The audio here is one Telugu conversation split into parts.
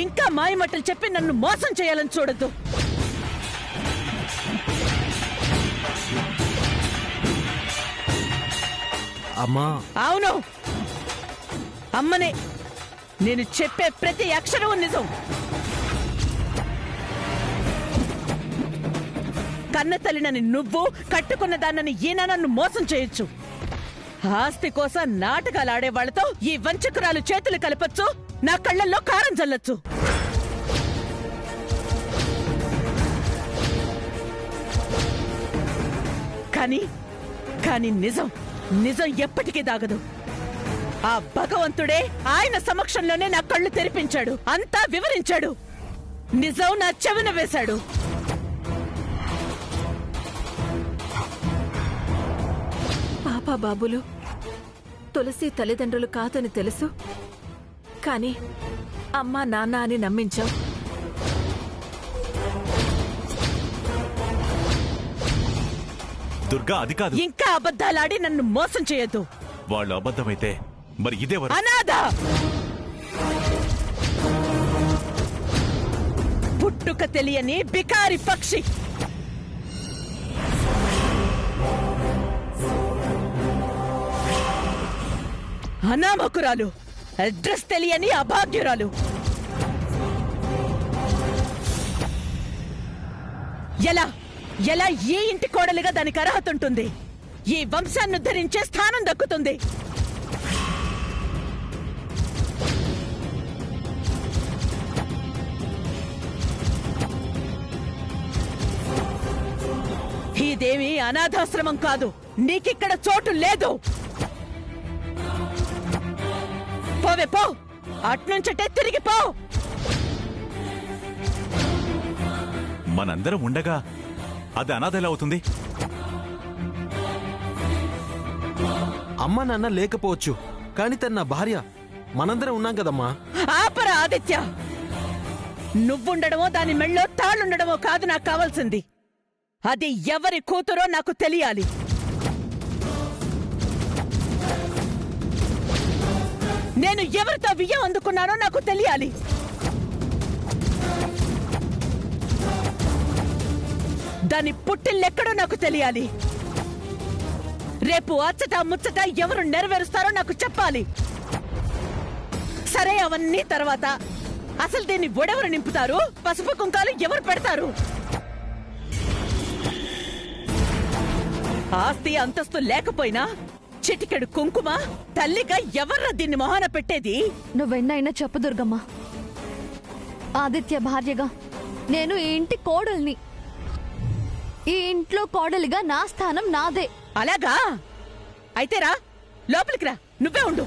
ఇంకా మాయమట్టలు చెప్పి నన్ను మోసం చేయాలని చూడొద్దు. అమ్మా. అవును, అమ్మనే. నేను చెప్పే ప్రతి అక్షరం నిజం. కన్న తల్లినని నువ్వు, కట్టుకున్న దాన్నని ఈయన నన్ను మోసం చేయొచ్చు. ఆస్తి కోసం నాటకాలు ఆడేవాళ్లతో ఈ వంచకురాలు చేతులు కలపొచ్చు, నా కళ్ళల్లో కారం చల్లొచ్చు. కానీ నిజం నిజం ఎప్పటికీ దాగదు. ఆ భగవంతుడే ఆయన సమక్షంలోనే నా కళ్ళు తెరిపించాడు, అంతా వివరించాడు. నిజం నా చెవిన వేశాడు. పాపా బాబులు తులసి తల్లిదండ్రులు కాదని తెలుసు, కానీ అమ్మా నాన్న అని నమ్మించావు. దుర్గా, అది కాదు. ఇంకా అబద్ధాలాడి నన్ను మోసం చేయొద్దు. వాళ్ళు అబద్ధమైతే మరి ఇదేవరు? అనాథ, పుట్టుక తెలియని బికారి పక్షి, అనామకురాలు, అడ్రస్ తెలియని అభాగ్యురాలు. ఎలా ఎలా ఈ ఇంటి కోడలిగా దానికి అర్హత ఉంటుంది? ఈ వంశాన్ని ఉద్ధరించే స్థానం దక్కుతుంది. ఇదేమీ అనాథాశ్రమం కాదు. నీకిక్కడ చోటు లేదు. పోవే, పో. అట్నుంచటే తిరిగి పో. మనందరం ఉండగా అది అనాథ ఎలా అవుతుంది? అమ్మ నాన్న లేకపోవచ్చు, కానీ తన నా భార్య. మనందరం ఉన్నాం కదమ్మా. ఆపరా ఆదిత్య. నువ్వుండడమో దాని మెళ్ళో తాళ్ళుండడమో కాదు నాకు కావాల్సింది. అది ఎవరి కూతురో నాకు తెలియాలి. నేను ఎవరితో వియ్యం అందుకున్నానో నాకు తెలియాలి. దాని పుట్టిల్లెక్కడో నాకు తెలియాలి. రేపు అచ్చట ముచ్చట ఎవరు నెరవేరుస్తారో నాకు చెప్పాలి. సరే, అవన్నీ తర్వాత. అసలు దీన్ని ఒడెవరు నింపుతారు? పసుపు కుంకాలు ఎవరు పెడతారు? ఆస్తి అంతస్తు లేకపోయినా చిటికెడు కుంకుమ తల్లిగా ఎవర్రా దీన్ని మొహాన పెట్టేది? నువ్వెన్నైనా చెప్పు దుర్గమ్మ. ఆదిత్య భార్యగా నేను ఈ ఇంటి కోడల్ని. ఈ ఇంట్లో కోడలిగా నా స్థానం నాదే. అలాగా? అయితే రా, లోపలికి రా. నువ్వే ఉండు.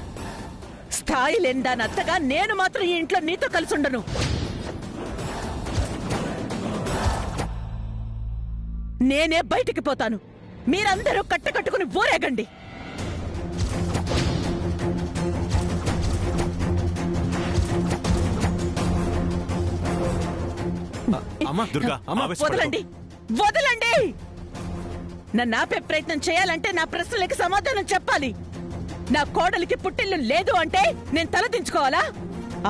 స్థాయి లేందానత్తగా నేను మాత్రం ఈ ఇంట్లో నీతో కలిసి ఉండను. నేనే బయటికి పోతాను. మీరందరూ కట్టుకుని ఊరేగండి. దుర్గా, వదలండి, వదలండి. నన్ను ఆపే ప్రయత్నం చేయాలంటే నా ప్రశ్నలకి సమాధానం చెప్పాలి. నా కోడలికి పుట్టిల్లు లేదు అంటే నేను తలదించుకోవాలా?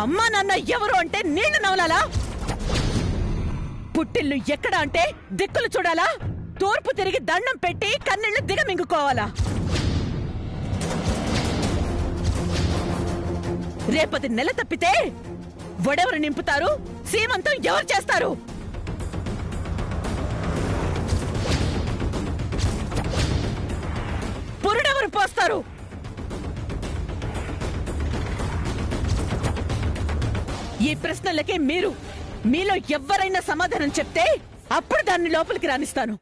అమ్మా నాన్న ఎవరు అంటే నీళ్లు నవలాలా? పుట్టిల్లు ఎక్కడ అంటే దిక్కులు చూడాలా? తూర్పు తిరిగి దండం పెట్టి కన్నీళ్లు దిగమింగుకోవాలా? రేపటి నెల తప్పితే వడెవరు నింపుతారు? సీమంతం ఎవరు చేస్తారు? పురుడెవరు పోస్తారు? ఈ ప్రశ్నలకే మీలో ఎవరైనా సమాధానం చెప్తే అప్పుడు దాన్ని లోపలికి రానిస్తాను.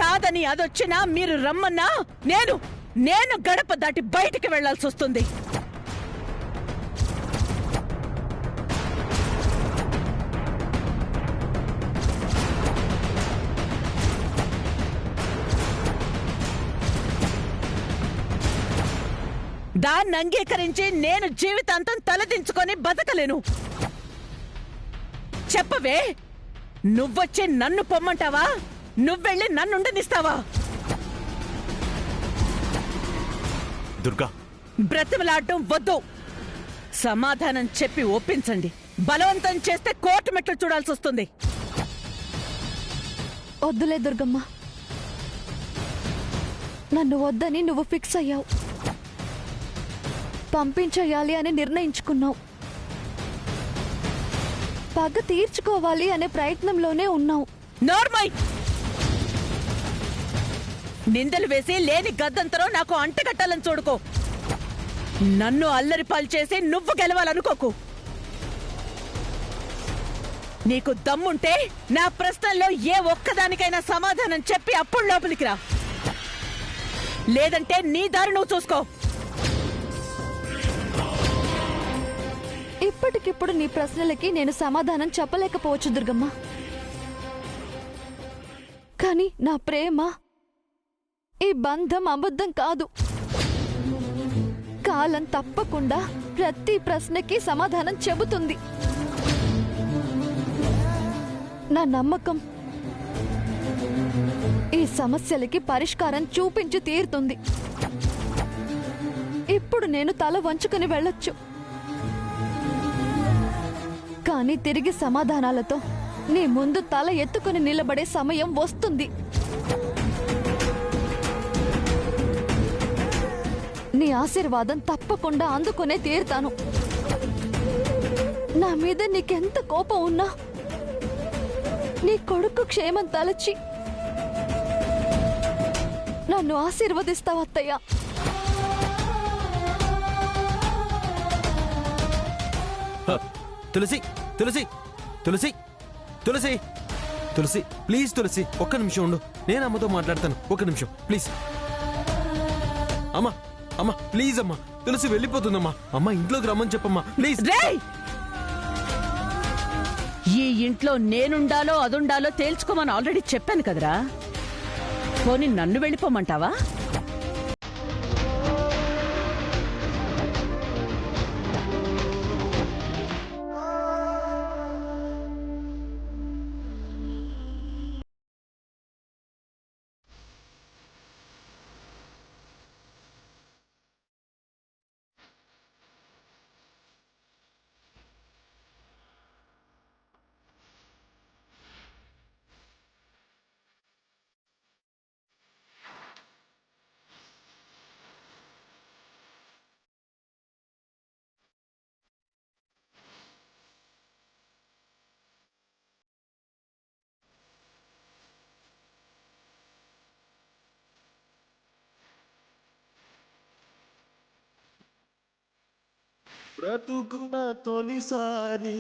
కాదని అదొచ్చినా మీరు రమ్మన్నా నేను గడప దాటి బయటికి వెళ్లాల్సి వస్తుంది. దాన్ని అంగీకరించి నేను జీవితాంతం తలదించుకొని బతకలేను. చెప్పవే, నువ్వొచ్చి నన్ను పొమ్మంటావా? నువ్వెళ్ళి నన్నుండనిస్తావా? దుర్గా బ్రతిమలాడటం వద్దు. సమాధానం చెప్పి ఒప్పించండి. బలవంతం చేస్తే కోర్టు మెట్లు చూడాల్సి వస్తుంది. వద్దులే దుర్గమ్మ, నన్ను వద్దని నువ్వు ఫిక్స్ అయ్యావు. పంపించేయాలి అని నిర్ణయించుకున్నావు. పగ తీర్చుకోవాలి అనే ప్రయత్నంలోనే ఉన్నావు. నార్మల్ నిందలు వేసి లేని గద్దంతరం నాకు అంటగట్టాలని చూడుకో. నన్ను అల్లరిపాలు చేసి నువ్వు గెలవాలనుకోకు. నీకు దమ్ముంటే నా ప్రశ్నల్లో ఏ ఒక్కదానికైనా సమాధానం చెప్పి అప్పుడు లోపలికి రా. లేదంటే నీ దారి నువ్వు చూసుకో. ఇప్పటికిప్పుడు నీ ప్రశ్నలకి నేను సమాధానం చెప్పలేకపోవచ్చు దుర్గమ్మ. కానీ నా ప్రేమ, ఈ బంధం అబద్ధం కాదు. కాలం తప్పకుండా ప్రతి ప్రశ్నకి సమాధానం చెబుతుంది. నా నమ్మకం ఈ సమస్యలకి పరిష్కారం చూపించి తీరుతుంది. ఇప్పుడు నేను తల వంచుకుని వెళ్ళొచ్చు, కానీ తిరిగి సమాధానాలతో నీ ముందు తల ఎత్తుకుని నిలబడే సమయం వస్తుంది. నీ ఆశీర్వాదం తప్పకుండా అందుకునే తీరుతాను. నా మీద నీకెంత కోపం ఉన్నా నీ కొడుకు క్షేమం తలచి నన్ను ఆశీర్వదిస్తావు అత్తయ్య. తులసి తులసి తులసి తులసి తులసి ప్లీజ్ తులసి, ఒక్క నిమిషం ఉండు. నేను అమ్మతో మాట్లాడతాను. ఒక్క నిమిషం ప్లీజ్. అమ్మా అమ్మా ప్లీజ్ అమ్మా, తులసి వెళ్ళిపోతుందమ్మా. అమ్మా ఇంట్లోకి రమ్మని చెప్పమ్మా ప్లీజ్. రేయ్! ఈ ఇంట్లో నేనుండాలో అదుండాలో తేల్చుకోమని ఆల్రెడీ చెప్పాను కదరా. పోనీ నన్ను వెళ్ళిపోమంటావా? బ్రతుకున తొలిసారి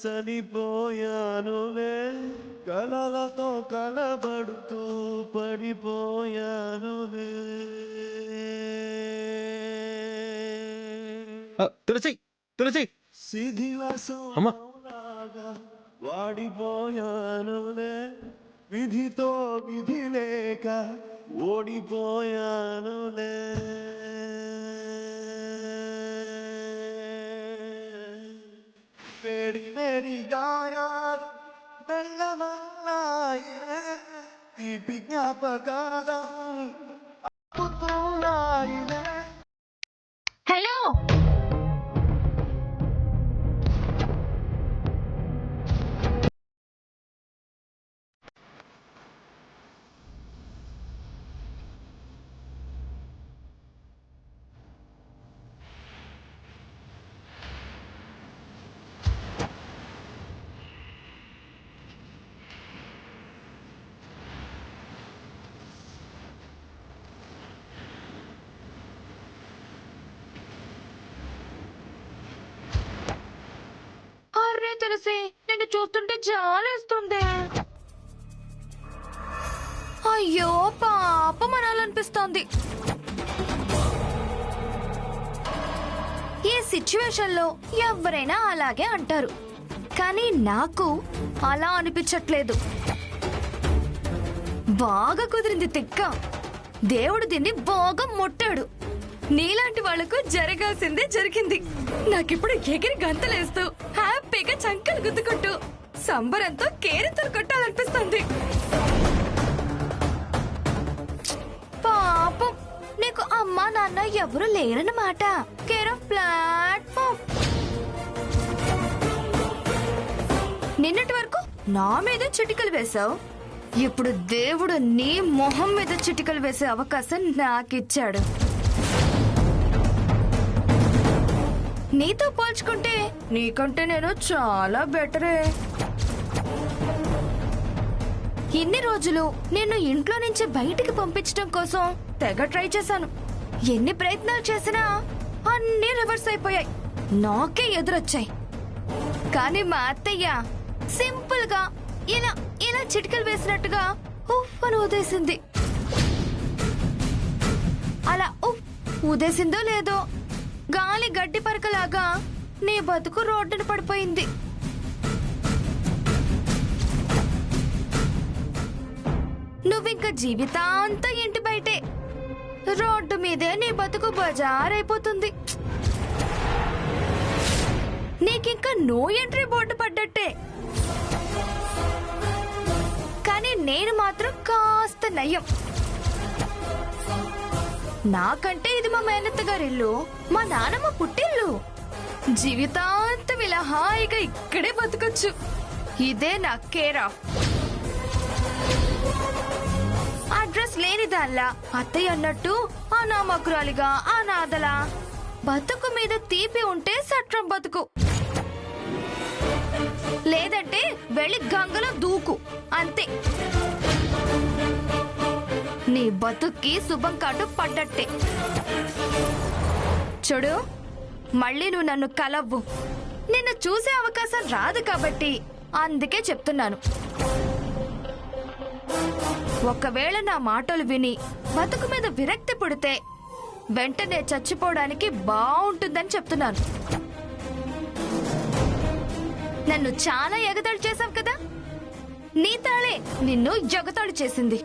చనిపోయానులే, కలలతో కలబడుతూ పడిపోయానులే. తులసి తులసి అమ్మా. శిథిలసంలాగా వాడిపోయానులే, విధితో విధి లేక ఓడిపోయానులే. వేడి వేడి గాయాలు మెల్లమన్నాయే, తీపి జ్ఞాపకాలు అప్పుతున్నాయిలే. హలో, అరే తులసి, నిన్ను చూస్తుంటే జాలేస్తుంది. అయ్యో పాపం అనాలనిపిస్తోంది. ఈ సిచ్యువేషన్ లో ఎవరైనా అలాగే అంటారు, కానీ నాకు అలా అనిపించట్లేదు. బాగా కుదిరింది తిక్క. దేవుడు దీన్ని బాగా ముట్టాడు. నీలాంటి వాళ్లకు జరగాల్సిందే జరిగింది. నాకిప్పుడు ఎగిరి గంతలేస్తూ హ్యాపీగా చంకలు గుద్దుకుంటూ సంబరంతో కేరింతలు కొట్టాలనిపిస్తుంది. పాపం నీకు అమ్మా నాన్న ఎవరు లేరన్నమాట. Care of platform. నిన్నటి వరకు నా మీద చిటికలు వేశావు, ఇప్పుడు దేవుడు నీ మొహం మీద చిటికలు వేసే అవకాశం నాకిచ్చాడు. నీతో పోల్చుకుంటే నీకంటే నేను చాలా బెటరే. ఇన్ని రోజులు నిన్ను ఇంట్లో నుంచి బయటికి పంపించడం కోసం తెగ ట్రై చేశాను. ఎన్ని ప్రయత్నాలు చేసినా అన్నీ రివర్స్ అయిపోయాయి, నాకే ఎదురొచ్చాయి. కానీ మా అత్తయ్య సింపుల్ గా ఇలా ఇలా చిటికలు వేసినట్టుగా ఉఫ్ అని ఊదేసింది. అలా ఉఫ్ ఊదేసిందో లేదో గాలి గడ్డి పరకలాగా నీ బతుకు రోడ్డున పడిపోయింది. నువ్వింక జీవితాంతా ఇంటి బయటే, రోడ్డు మీదే నీ బతుకు బజారైపోతుంది. నీకింకా నో ఎంట్రీ బోర్డు పడ్డట్టే. కానీ నేను మాత్రం కాస్త నయం. నాకంటే ఇది మా మేనత్త గారిల్లు, మా నానమ్మ పుట్టిల్లు. జీవితాంతం ఇలా హాయిగా ఇక్కడే బతకొచ్చు. ఇదే నా కేర్ ఆఫ్. అడ్రస్ లేనిదాల్లా అత్తయ్య అన్నట్టు అనామకురాలిగా అనాథలా బతుకు మీద తీపి ఉంటే సట్రం బతుకు, లేదంటే వెళ్ళి గంగలో దూకు అంతే. నీ బతుక్కి శుభం కార్డు పడ్డట్టే. చూడు, మళ్ళీ నువ్వు నన్ను కలవ్వు. నిన్ను చూసే అవకాశం రాదు కాబట్టి అందుకే చెప్తున్నాను. ఒకవేళ నా మాటలు విని బతుకు మీద విరక్తి పుడితే వెంటనే చచ్చిపోవడానికి బాగుంటుందని చెప్తున్నాను. నన్ను చాలా ఎగతాళి చేశావు కదా, నీ తాళే నిన్ను ఎగతాళి చేసింది.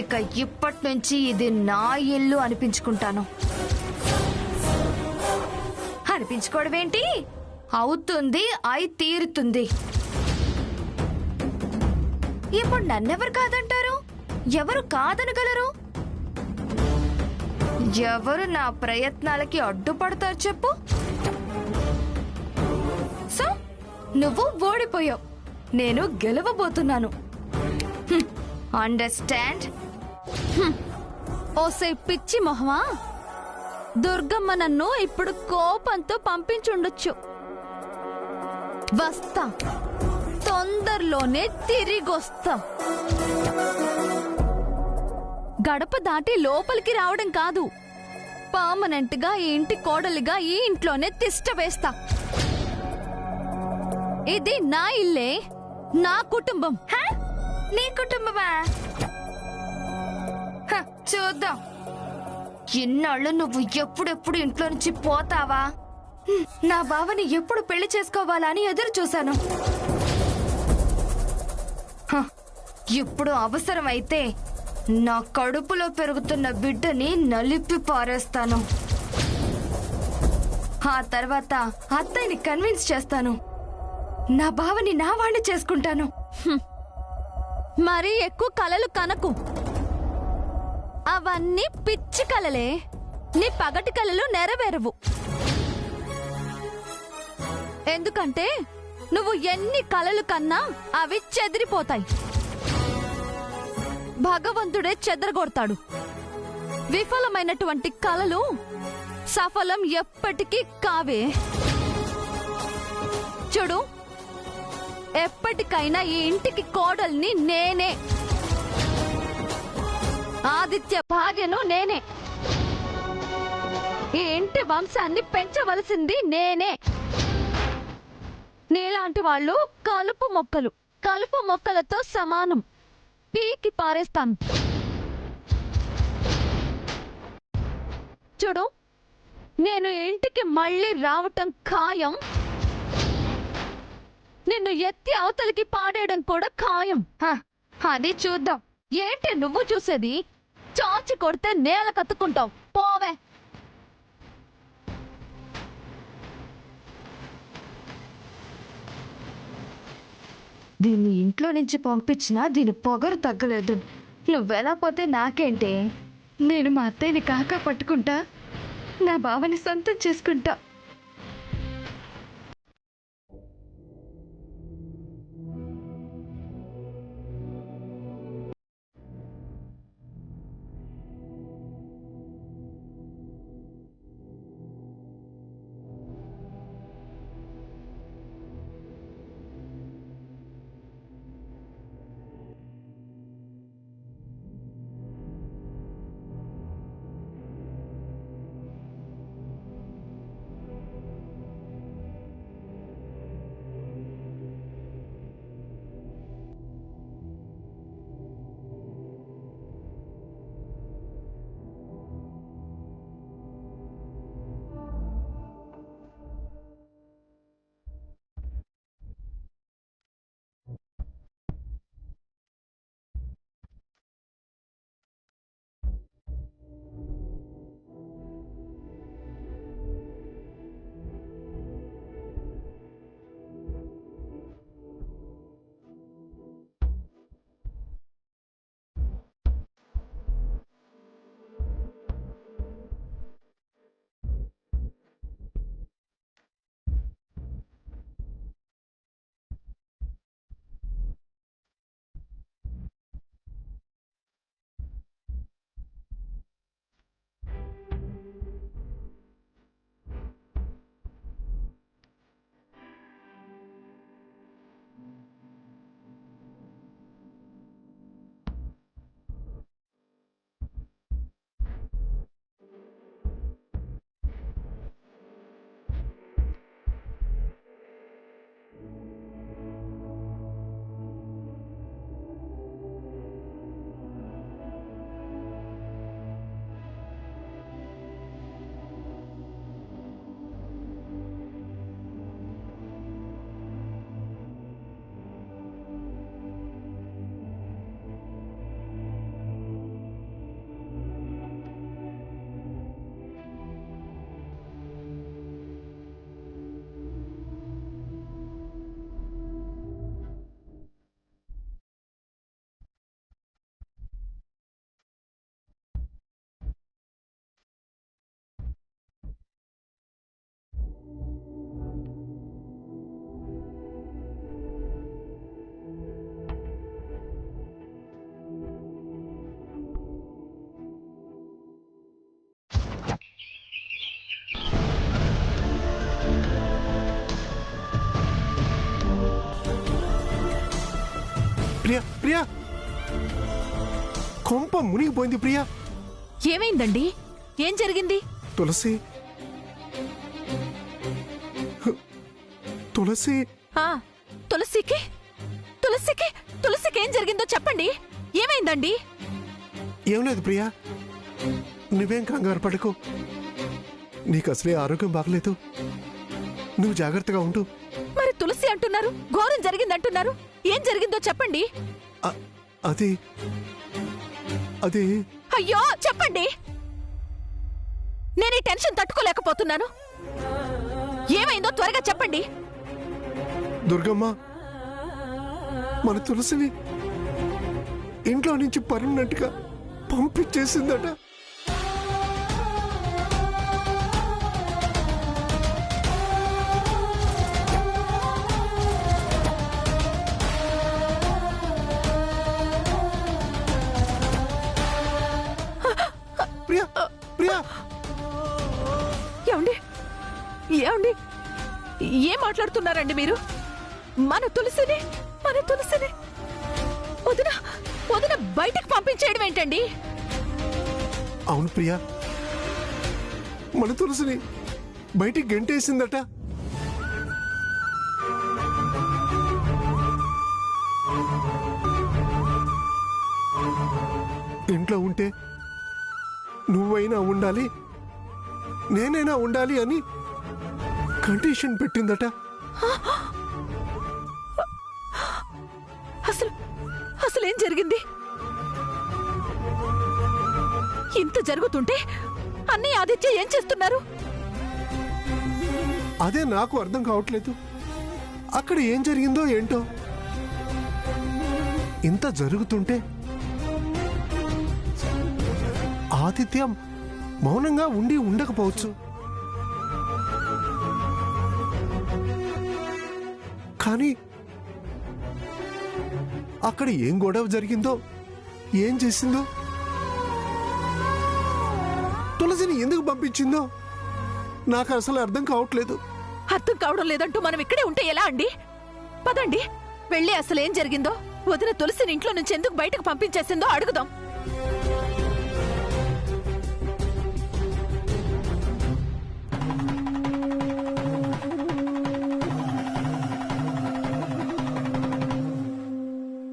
ఇక ఇప్పటి నుంచి ఇది నా ఇల్లు అనిపించుకుంటాను. అనిపించుకోవడం ఏంటి, అవుతుంది, అయి తీరుతుంది. ఇప్పుడు నన్నెవరు కాదంటారు? ఎవరు కాదనగలరు? ఎవరు నా ప్రయత్నాలకి అడ్డుపడతారు చెప్పు? సో నువ్వు ఓడిపోయావు, నేను గెలవబోతున్నాను. అండర్స్టాండ్? ఓసే పిచ్చి మొహమా, దుర్గమ్మ నన్ను ఇప్పుడు కోపంతో పంపించుండొచ్చు. వస్తా, తొందరలోనే తిరిగొస్తా. గడప దాటి లోపలికి రావడం కాదు, పర్మనెంట్ గా ఈ ఇంటి కోడలిగా ఈ ఇంట్లోనే తిష్ట వేస్తా. ఇది నా ఇల్లే, నా కుటుంబం. నీ కుటుంబమా? చూద్దాం. ఇన్నాళ్ళు నువ్వు ఎప్పుడెప్పుడు ఇంట్లో నుంచి పోతావా, నా బావని ఎప్పుడు పెళ్లి చేసుకోవాలా అని ఎదురు చూశాను. ఇప్పుడు అవసరమైతే నా కడుపులో పెరుగుతున్న బిడ్డని నలిపి పారేస్తాను. ఆ తర్వాత అత్తయ్యని కన్విన్స్ చేస్తాను, నా బావని నా వాణ్ణి చేసుకుంటాను. మరీ ఎక్కువ కలలు కనకు, అవన్నీ పిచ్చి కలలే. నీ పగటి కలలు నెరవేరవు. ఎందుకంటే నువ్వు ఎన్ని కలలు కన్నా అవి చెదిరిపోతాయి. భగవంతుడే చెదరగొడతాడు. విఫలమైనటువంటి కలలు సఫలం ఎప్పటికీ కావే. చూడు, ఎప్పటికైనా ఈ ఇంటికి కోడల్ని నేనే, ఆదిత్య భార్యను నేనే, ఈ ఇంటి వంశాన్ని పెంచవలసింది నేనే. నీలాంటి వాళ్ళు కలుపు మొక్కలతో సమానం, పీకి పారేస్తాను. చూడు, నేను ఇంటికి మళ్ళీ రావటం ఖాయం, నిన్ను ఎత్తి అవతలికి పాడేయడం కూడా ఖాయం. అది చూద్దాం. ఏంటి నువ్వు చూసేది? చాచి కొడితే నేల కత్తుకుంటావు, పోవే. దీన్ని ఇంట్లో నుంచి పంపించినా దీని పొగరు తగ్గలేదు. నువ్వెలా పోతే నాకేంటి? నేను మా అత్తయ్యని కాకా పట్టుకుంటా, నా బావని సొంతం చేసుకుంటా. ప్రియా ప్రియా, కొంప మునిగిపోయింది ప్రియా. ఏమైందండి? ఏం జరిగింది? తులసి తులసి ఆ, తులసికి తులసికి తులసికి ఏం జరిగిందో చెప్పండి. ఏమైందండి? ఏం లేదు ప్రియా, నువ్వేం కంగారు పడకు. నీకు అసలే ఆరోగ్యం బాగలేదు, నువ్వు జాగ్రత్తగా ఉండు. మరి తులసి అంటున్నారు, ఘోరం జరిగిందంటున్నారు. ఏం జరిగిందో చెప్పండి. అది అది అయ్యో చెప్పండి, నేను ఈ టెన్షన్ తట్టుకోలేకపోతున్నాను. ఏమైందో త్వరగా చెప్పండి. దుర్గమ్మ మన తులసిని ఇంట్లో నుంచి పర్మనెంట్ గా పంపించేసిందట. ప్రియా ప్రియా, ఏమండి ఏమండి ఏం మాట్లాడుతున్నారండి మీరు? మన తులసిని వదిన వదిన బయటకు పంపించేయడం ఏంటండి? అవును ప్రియా, మన తులసిని బయటికి గెంటేసిందట. ఇంట్లో ఉంటే నువ్వైనా ఉండాలి, నేనైనా ఉండాలి అని కండిషన్ పెట్టిందట. అసలేం జరిగింది? ఇంత జరుగుతుంటే అన్నయ్య ఆదిత్య ఏం చేస్తున్నారు? అదే నాకు అర్థం కావట్లేదు. అక్కడ ఏం జరిగిందో ఏంటో. ఇంత జరుగుతుంటే ఆదిత్య మౌనంగా ఉండి ఉండకపోవచ్చు. కానీ అక్కడ ఏం గొడవ జరిగిందో, ఏం చేసిందో, తులసిని ఎందుకు పంపించిందో నాకు అసలు అర్థం కావట్లేదు. అర్థం కావడం లేదంటూ మనం ఇక్కడే ఉంటే ఎలా అండి? పదండి వెళ్ళి అసలు ఏం జరిగిందో, వదిన తులసిని ఇంట్లో నుంచి ఎందుకు బయటకు పంపించేసిందో అడుగుదాం.